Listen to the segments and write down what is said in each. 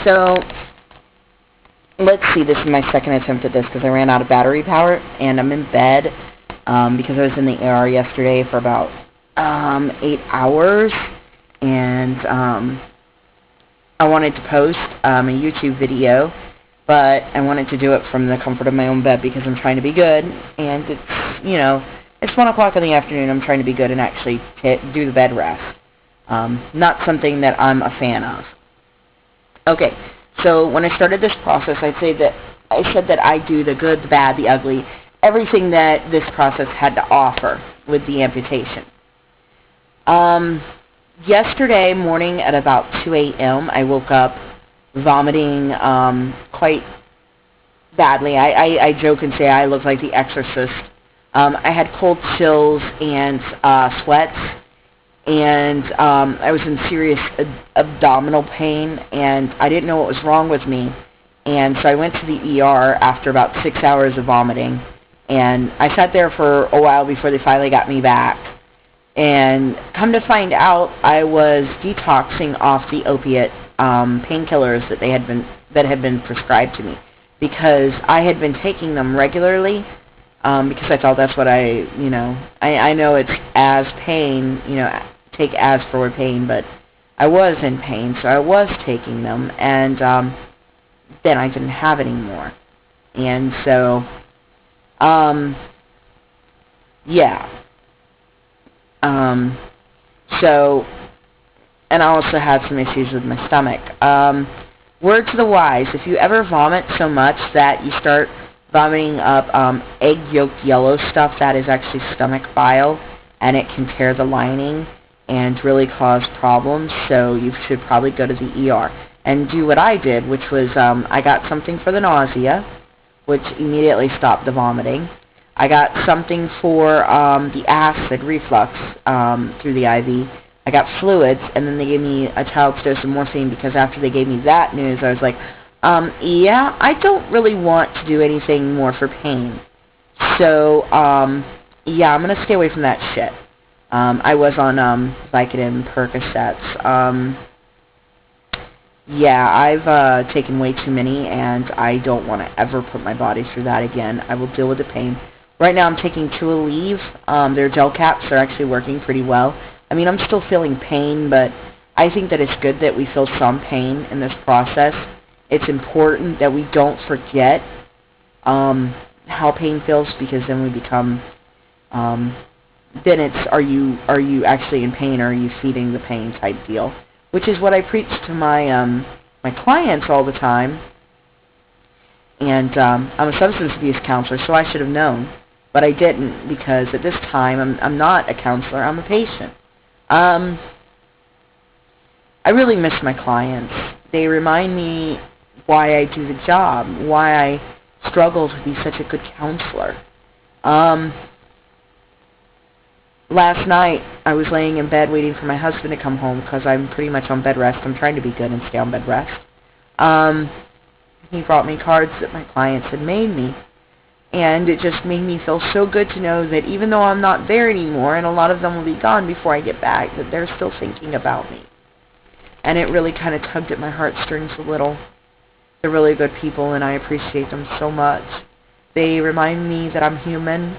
So, let's see, this is my second attempt at this because I ran out of battery power, and I'm in bed because I was in the ER yesterday for about 8 hours, and I wanted to post a YouTube video, but I wanted to do it from the comfort of my own bed because I'm trying to be good, and it's, you know, it's 1 o'clock in the afternoon. I'm trying to be good and actually do the bed rest. Not something that I'm a fan of. Okay, so when I started this process, I said that I do the good, the bad, the ugly, everything that this process had to offer with the amputation. Yesterday morning at about 2 a.m., I woke up vomiting quite badly. I joke and say I look like the Exorcist. I had cold chills and sweats, and I was in serious abdominal pain, and I didn't know what was wrong with me. And so I went to the ER after about 6 hours of vomiting, and I sat there for a while before they finally got me back. And come to find out, I was detoxing off the opiate painkillers that had been prescribed to me, because I had been taking them regularly. Because I thought that's what I know it's as pain, take as for pain, but I was in pain, so I was taking them, and then I didn't have any more. And so, yeah. So, and I also had some issues with my stomach. Word to the wise, if you ever vomit so much that you start vomiting up egg yolk yellow stuff, that is actually stomach bile, and it can tear the lining and really cause problems, so you should probably go to the ER and do what I did, which was I got something for the nausea, which immediately stopped the vomiting. I got something for the acid reflux through the IV. I got fluids, and then they gave me a child's dose of morphine, because after they gave me that news, I was like, yeah, I don't really want to do anything more for pain. So, yeah, I'm going to stay away from that shit. I was on Vicodin, Percocets. Yeah, I've taken way too many, and I don't want to ever put my body through that again. I will deal with the pain. Right now I'm taking two Aleve. Their gel caps are actually working pretty well. I mean, I'm still feeling pain, but I think that it's good that we feel some pain in this process. It's important that we don't forget how pain feels, because then we become, then it's, are you actually in pain, or are you feeding the pain type deal? Which is what I preach to my my clients all the time. And I'm a substance abuse counselor, so I should have known, but I didn't, because at this time I'm not a counselor, I'm a patient. I really miss my clients. They remind me why I do the job, why I struggle to be such a good counselor. Last night, I was laying in bed waiting for my husband to come home, because I'm pretty much on bed rest. I'm trying to be good and stay on bed rest. He brought me cards that my clients had made me, and it just made me feel so good to know that even though I'm not there anymore, and a lot of them will be gone before I get back, that they're still thinking about me. And it really kind of tugged at my heartstrings a little. They're really good people, and I appreciate them so much. They remind me that I'm human,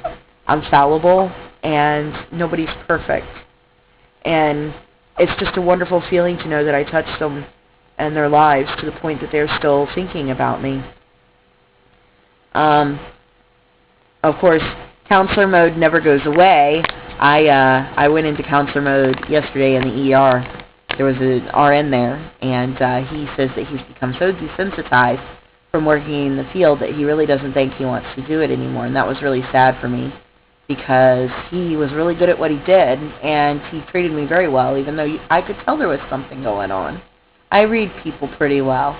I'm fallible, and nobody's perfect. And it's just a wonderful feeling to know that I touched them and their lives to the point that they're still thinking about me. Of course, counselor mode never goes away. I went into counselor mode yesterday in the ER. There was an RN there, and he says that he's become so desensitized from working in the field that he really doesn't think he wants to do it anymore, and that was really sad for me, because he was really good at what he did, and he treated me very well, even though I could tell there was something going on. I read people pretty well.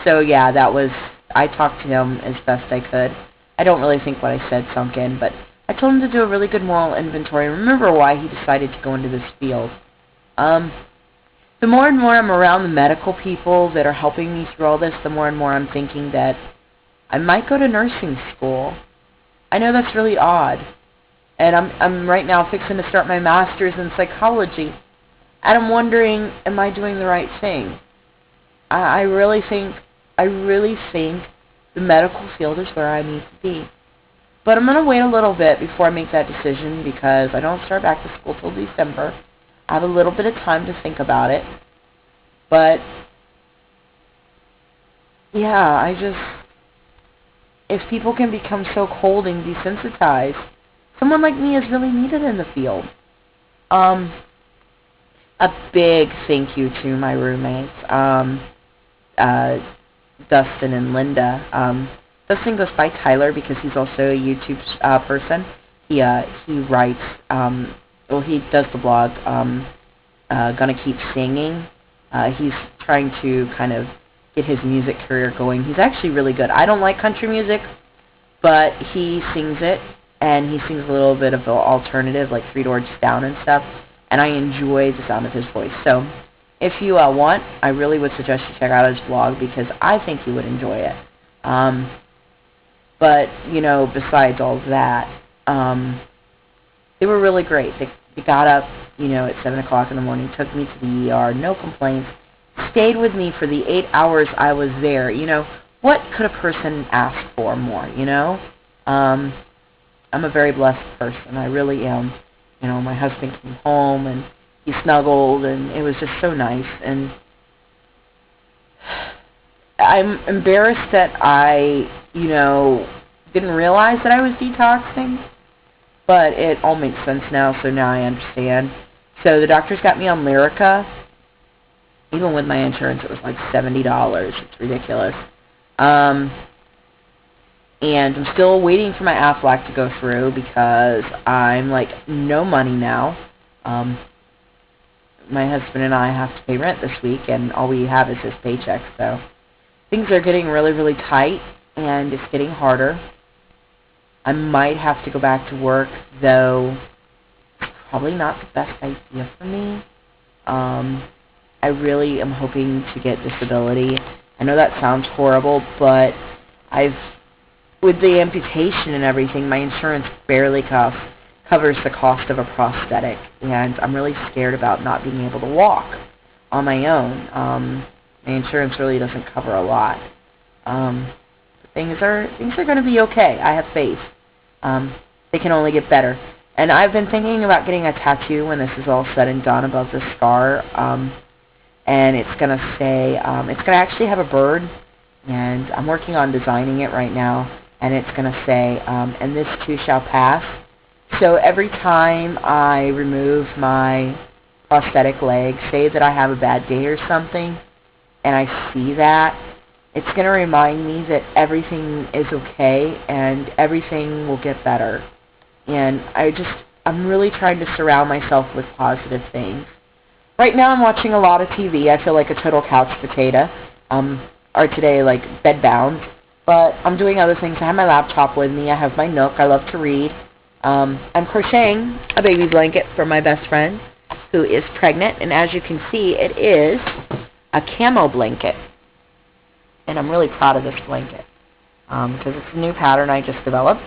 So yeah, I talked to him as best I could. I don't really think what I said sunk in, but I told him to do a really good moral inventory and remember why he decided to go into this field. The more and more I'm around the medical people that are helping me through all this, the more and more I'm thinking that I might go to nursing school. I know that's really odd, and I'm right now fixing to start my master's in psychology, and I'm wondering, am I doing the right thing? I really think the medical field is where I need to be. But I'm going to wait a little bit before I make that decision because I don't start back to school till December. I have a little bit of time to think about it. But, yeah, if people can become so cold and desensitized, someone like me is really needed in the field. A big thank you to my roommates, Dustin and Linda. Dustin goes by Tyler because he's also a YouTube person. He writes, he does the blog, Gonna Keep Singing. He's trying to kind of get his music career going. He's actually really good. I don't like country music, but he sings it, and he sings a little bit of alternative, like Three Doors Down and stuff, and I enjoy the sound of his voice. So if you want, I really would suggest you check out his blog because I think you would enjoy it. But, besides all that, they were really great. They got up, at 7 o'clock in the morning, took me to the ER, no complaints, stayed with me for the 8 hours I was there. What could a person ask for more, I'm a very blessed person. I really am. My husband came home, and he snuggled, and it was just so nice. And I'm embarrassed that I, didn't realize that I was detoxing, but it all makes sense now, so now I understand. So the doctors got me on Lyrica. Even with my insurance, it was like $70. It's ridiculous. And I'm still waiting for my Aflac to go through because I'm like no money now. My husband and I have to pay rent this week, and all we have is his paycheck, so things are getting really, really tight, and it's getting harder. I might have to go back to work, though it's probably not the best idea for me. I really am hoping to get disability. I know that sounds horrible, but with the amputation and everything, my insurance barely covers the cost of a prosthetic, and I'm really scared about not being able to walk on my own. My insurance really doesn't cover a lot. Things are going to be okay. I have faith. They can only get better. And I've been thinking about getting a tattoo when this is all said and done above the scar. And it's going to say, it's going to actually have a bird, and I'm working on designing it right now. And it's going to say, and this too shall pass. So every time I remove my prosthetic leg, say that I have a bad day or something, and I see that, it's going to remind me that everything is okay and everything will get better. And I'm really trying to surround myself with positive things. Right now I'm watching a lot of TV. I feel like a total couch potato. Or today, like, bedbound. But I'm doing other things. I have my laptop with me. I have my Nook. I love to read. I'm crocheting a baby blanket for my best friend who is pregnant. And as you can see, it is a camo blanket. And I'm really proud of this blanket because it's a new pattern I just developed.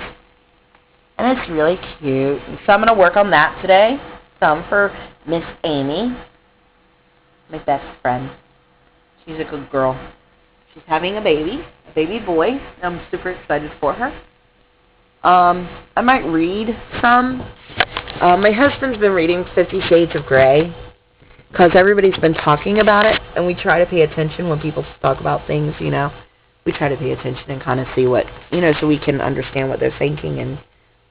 And it's really cute. So I'm going to work on that today. Some for Miss Amy, my best friend. She's a good girl. She's having a baby boy. I'm super excited for her. I might read some. My husband's been reading 50 Shades of Grey because everybody's been talking about it, and we try to pay attention when people talk about things, We try to pay attention and kind of see what, so we can understand what they're thinking and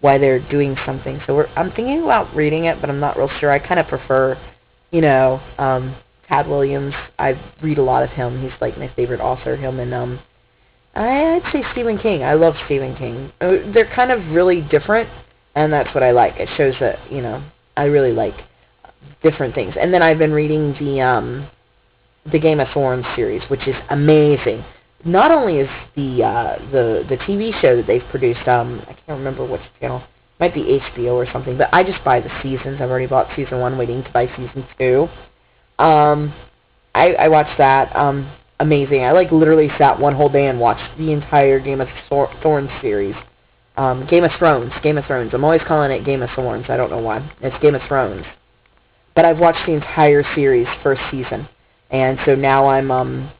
why they're doing something. So I'm thinking about reading it, but I'm not real sure. I kind of prefer, Tad Williams. I read a lot of him. He's like my favorite author, him and I'd say Stephen King. I love Stephen King. They're kind of really different, and that's what I like. It shows that, I really like different things. And then I've been reading the Game of Thrones series, which is amazing. Not only is the TV show that they've produced, I can't remember which channel, it might be HBO or something, but I just buy the seasons. I've already bought season 1, waiting to buy season 2. I watched that. Amazing. I literally sat one whole day and watched the entire Game of Thrones series. Game of Thrones. I'm always calling it Game of Thorns. I don't know why. It's Game of Thrones. But I've watched the entire series, first season. And so now I'm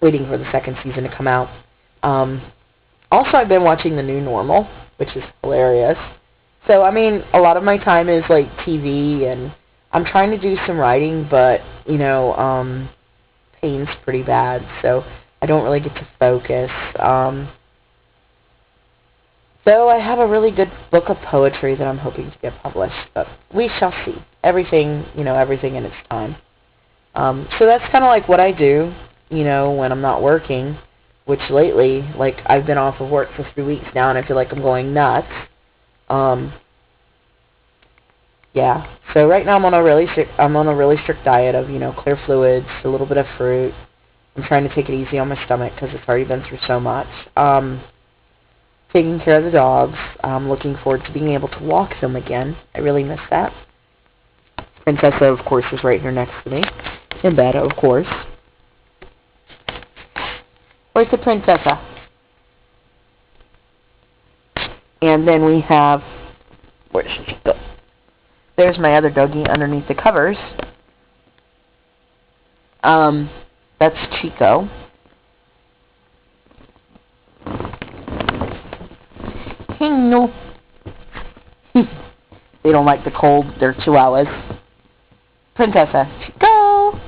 waiting for the second season to come out. Also, I've been watching The New Normal, which is hilarious. So, I mean, a lot of my time is, like, TV, and I'm trying to do some writing, but, you know, pain's pretty bad, so I don't really get to focus. So I have a really good book of poetry that I'm hoping to get published, but we shall see. Everything, you know, everything in its time. So that's kind of like what I do, you know, when I'm not working, which lately, like, I've been off of work for 3 weeks now, and I feel like I'm going nuts. Yeah. So right now I'm on a really strict diet of, you know, clear fluids, a little bit of fruit. I'm trying to take it easy on my stomach because it's already been through so much. Taking care of the dogs. I'm looking forward to being able to walk them again. I really miss that. Princessa, of course, is right here next to me. In bed, of course. Where's the Princessa? And then we have... Where's Chico? There's my other doggy underneath the covers. That's Chico. No. They don't like the cold. They're chihuahuas. Princessa, Chico.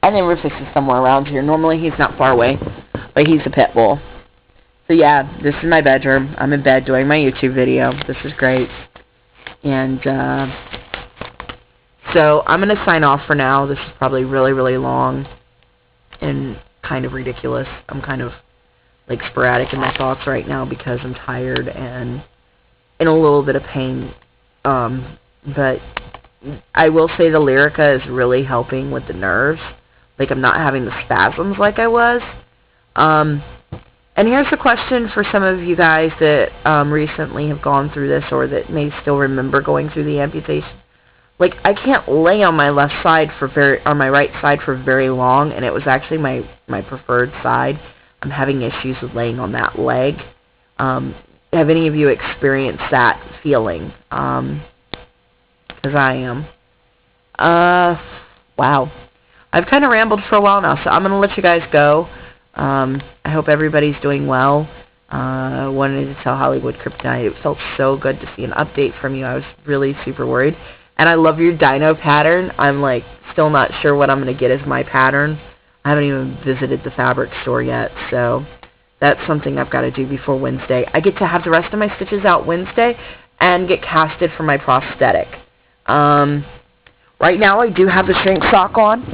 And then Rufus is somewhere around here. Normally he's not far away, but he's a pit bull. So yeah, this is my bedroom. I'm in bed doing my YouTube video. This is great. And so I'm going to sign off for now. This is probably really, really long and kind of ridiculous. I'm kind of like sporadic in my thoughts right now because I'm tired and in a little bit of pain. But I will say the Lyrica is really helping with the nerves. Like, I'm not having the spasms like I was. And here's a question for some of you guys that recently have gone through this or that may still remember going through the amputation. Like, I can't lay on my left side on my right side for very long, and it was actually my preferred side. I'm having issues with laying on that leg. Have any of you experienced that feeling? Because I am. Wow. I've kind of rambled for a while now, so I'm going to let you guys go. I hope everybody's doing well. Wanted to tell Hollywood Kryptonite. It felt so good to see an update from you. I was really super worried. And I love your dino pattern. I'm, like, still not sure what I'm going to get as my pattern. I haven't even visited the fabric store yet, so that's something I've got to do before Wednesday. I get to have the rest of my stitches out Wednesday and get casted for my prosthetic. Right now I do have the shrink sock on.